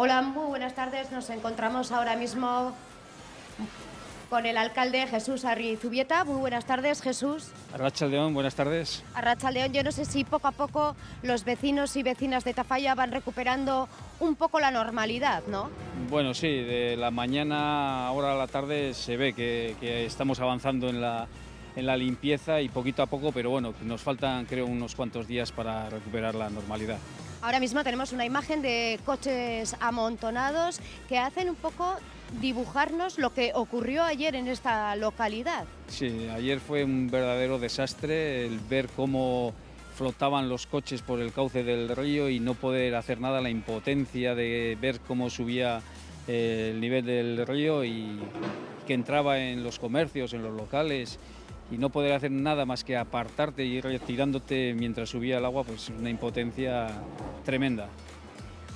Hola, muy buenas tardes. Nos encontramos ahora mismo con el alcalde Jesús Arrizubieta. Muy buenas tardes, Jesús. Arratsaldeon, buenas tardes. Arratsaldeon, yo no sé si poco a poco los vecinos y vecinas de Tafalla van recuperando un poco la normalidad, ¿no? Bueno, sí, de la mañana ahora a la tarde se ve que estamos avanzando en la limpieza y poquito a poco, pero bueno, nos faltan creo unos cuantos días para recuperar la normalidad. Ahora mismo tenemos una imagen de coches amontonados que hacen un poco dibujarnos lo que ocurrió ayer en esta localidad. Sí, ayer fue un verdadero desastre el ver cómo flotaban los coches por el cauce del río y no poder hacer nada, la impotencia de ver cómo subía el nivel del río y que entraba en los comercios, en los locales, y no poder hacer nada más que apartarte y ir retirándote mientras subía el agua, pues una impotencia tremenda.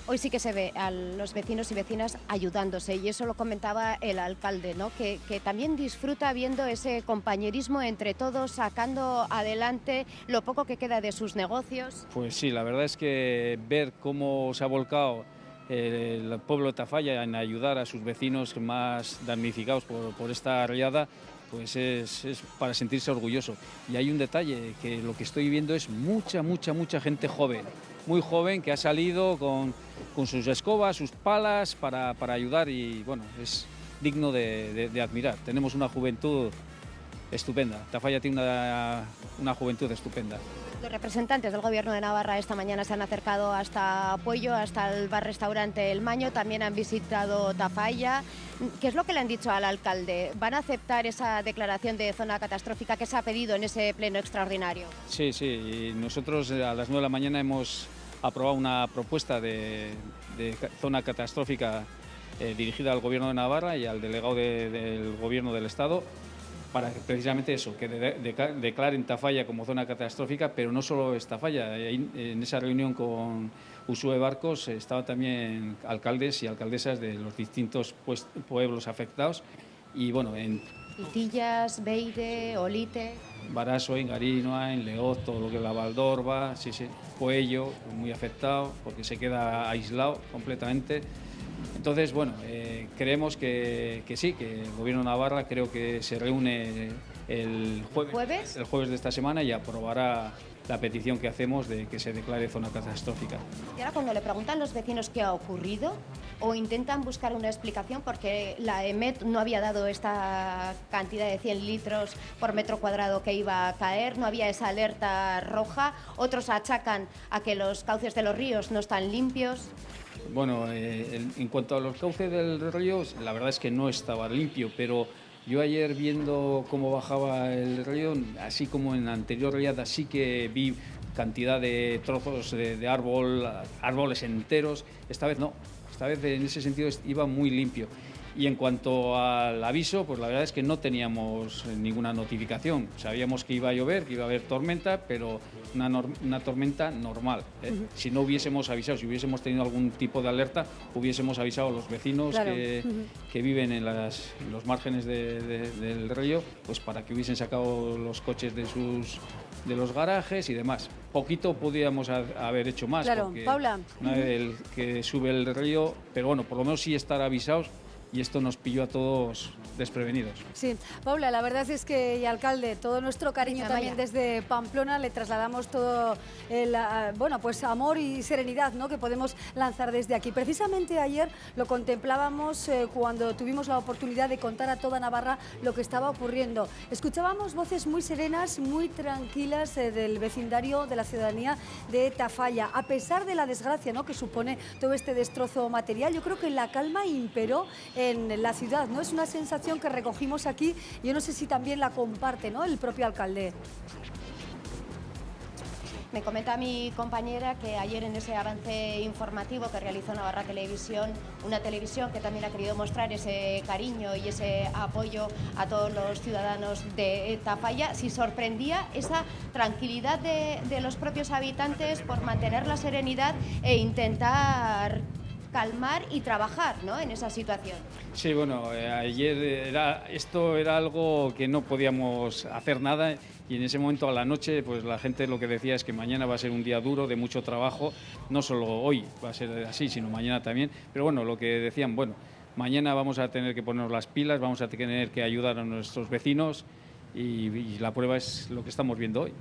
Hoy sí que se ve a los vecinos y vecinas ayudándose, y eso lo comentaba el alcalde, ¿no? Que también disfruta viendo ese compañerismo entre todos, sacando adelante lo poco que queda de sus negocios. Pues sí, la verdad es que ver cómo se ha volcado el pueblo de Tafalla en ayudar a sus vecinos más damnificados por esta riada, pues es para sentirse orgulloso. Y hay un detalle, que lo que estoy viendo es mucha gente joven, muy joven, que ha salido con sus escobas, sus palas para ayudar, y bueno, es digno de admirar. Tenemos una juventud estupenda, Tafalla tiene una juventud estupenda. Los representantes del Gobierno de Navarra esta mañana se han acercado hasta Puello, hasta el bar-restaurante El Maño, también han visitado Tafalla. ¿Qué es lo que le han dicho al alcalde? ¿Van a aceptar esa declaración de zona catastrófica que se ha pedido en ese pleno extraordinario? Sí, y nosotros a las 9 de la mañana hemos aprobado una propuesta de zona catastrófica dirigida al Gobierno de Navarra y al delegado del Gobierno del Estado, para que precisamente eso, que declaren Tafalla como zona catastrófica, pero no solo es Tafalla. En esa reunión con Uxue Barcos estaban también alcaldes y alcaldesas de los distintos pueblos afectados, y bueno, en Itillas, Beire, Olite. Baraso, en Garinoa, en Leoz, todo lo que es la Valdorba, sí, Puello, muy afectado porque se queda aislado completamente. Entonces, bueno, creemos que sí, que el Gobierno de Navarra creo que se reúne el jueves de esta semana y aprobará la petición que hacemos de que se declare zona catastrófica. Y ahora, cuando le preguntan los vecinos qué ha ocurrido o intentan buscar una explicación, porque la EMET no había dado esta cantidad de 100 litros por metro cuadrado que iba a caer, no había esa alerta roja, otros achacan a que los cauces de los ríos no están limpios. Bueno, en cuanto a los cauces del río, la verdad es que no estaba limpio, pero yo ayer viendo cómo bajaba el río, así como en la anterior riada, sí que vi cantidad de trozos de árboles enteros. Esta vez no, esta vez en ese sentido iba muy limpio. Y en cuanto al aviso, pues la verdad es que no teníamos ninguna notificación. Sabíamos que iba a llover, que iba a haber tormenta, pero una tormenta normal. Si no hubiésemos avisado, si hubiésemos tenido algún tipo de alerta, hubiésemos avisado a los vecinos, claro, que viven en los márgenes del río, pues para que hubiesen sacado los coches de los garajes y demás. Poquito podíamos haber hecho más, claro, porque Paula, una vez que sube el río, pero bueno, por lo menos sí estar avisados, y esto nos pilló a todos desprevenidos. Sí, Paula, la verdad es que, y alcalde, todo nuestro cariño también desde Pamplona, le trasladamos todo el pues amor y serenidad, ¿no?, que podemos lanzar desde aquí. Precisamente ayer lo contemplábamos cuando tuvimos la oportunidad de contar a toda Navarra lo que estaba ocurriendo. Escuchábamos voces muy serenas, muy tranquilas del vecindario, de la ciudadanía de Tafalla. A pesar de la desgracia, ¿no?, que supone todo este destrozo material, yo creo que la calma imperó en la ciudad, ¿no? Es una sensación que recogimos aquí. Yo no sé si también la comparte, ¿no?, el propio alcalde. Me comenta mi compañera que ayer en ese avance informativo que realizó Navarra Televisión, una televisión que también ha querido mostrar ese cariño y ese apoyo a todos los ciudadanos de Tafalla, si sorprendía esa tranquilidad de los propios habitantes por mantener la serenidad e intentar calmar y trabajar, ¿no?, en esa situación. Sí, bueno, ayer esto era algo que no podíamos hacer nada, y en ese momento a la noche pues la gente lo que decía es que mañana va a ser un día duro, de mucho trabajo, no solo hoy va a ser así, sino mañana también, pero bueno, lo que decían, bueno, mañana vamos a tener que ponernos las pilas, vamos a tener que ayudar a nuestros vecinos, y la prueba es lo que estamos viendo hoy.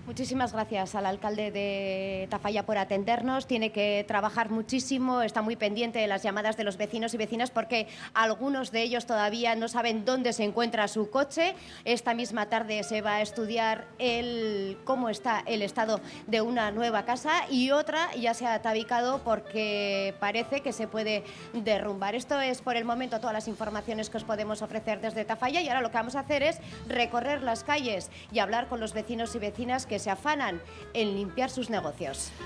Muchísimas gracias al alcalde de Tafalla por atendernos. Tiene que trabajar muchísimo, está muy pendiente de las llamadas de los vecinos y vecinas porque algunos de ellos todavía no saben dónde se encuentra su coche. Esta misma tarde se va a estudiar cómo está el estado de una nueva casa, y otra ya se ha atabicado porque parece que se puede derrumbar. Esto es por el momento todas las informaciones que os podemos ofrecer desde Tafalla, y ahora lo que vamos a hacer es recorrer las calles y hablar con los vecinos y vecinas que se afanan en limpiar sus negocios.